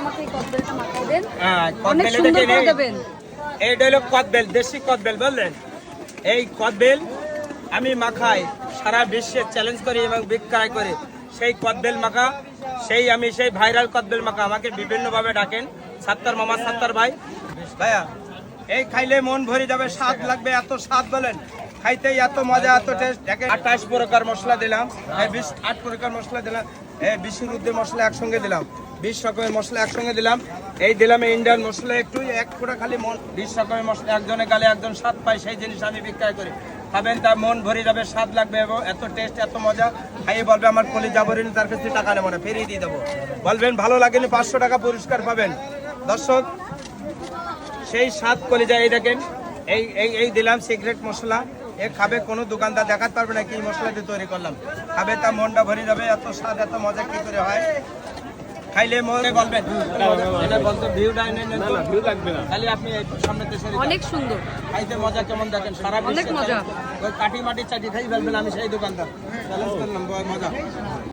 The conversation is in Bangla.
আমাকে এই কদবেলটা মাখিয়ে দেন। হ্যাঁ, অনেক কদবেলে সুন্দর দেখেন করে দেবেন। এইটা হলো কদবেল, দেশি কদবেল বললেন। এই কদবেল আমি মাখাই, সারা বিশ্বে চ্যালেঞ্জ করি এবং বিক্রয় করি। সেই কদবেল মাখা, সেই ভাইরাল কদবেল মাখা। আমাকে বিভিন্নভাবে ডাকেন, সাত্তার মামা, সাত্তার ভাই। ভাইয়া এই খাইলে মন ভরে যাবে, স্বাদ লাগবে, এত স্বাদ বলেন, খাইতেই এত মজা, এত টেস্ট। দেখেন 28 প্রকার মশলা দিলাম, 8 প্রকার মশলা দিলাম, 20 ঊর্ধ্বে মশলা একসঙ্গে দিলাম, 20 রকমের মশলা একসঙ্গে দিলাম। এই দিলাম ইন্ডিয়ান মশলা একটু, এক ফোঁটা খালি 20 রকমের মশলা। একজনে গালে একজন স্বাদ পায়, সেই জিনিস আমি বিক্রয় করি। খাবেন তার মন ভরে যাবে, স্বাদ লাগবে এবং এত টেস্ট, এত মজা। খাইয়ে বলবে আমার কলিজা ভরে নি, তার কাছে টাকা নেবো না, ফিরিয়ে দিয়ে দেবো। বলবেন ভালো লাগেনি, 500 টাকা পুরস্কার পাবেন। দর্শক সেই স্বাদ কলিজা। এই দেখেন এই দিলাম সিক্রেট মশলা। এ খাবে, কোনো দোকানদার দেখাতে পারবে না কি মশলা দিয়ে তৈরি করলাম। খাবে তার মনটা ভরে যাবে, এত স্বাদ, এত মজা কি করে হয়। খাইলে মনে বলবেন এটা বলতে ভিউ লাগবে না, খালি আপনি সামনে দেশে অনেক সুন্দর, খাইতে মজা কেমন দেখেন, সারা অনেক মজা। ওই কাটি মাটি চাটি খাই ফেলবেন, আমি সেই দোকানদার চ্যালেঞ্জ করলাম, মজা।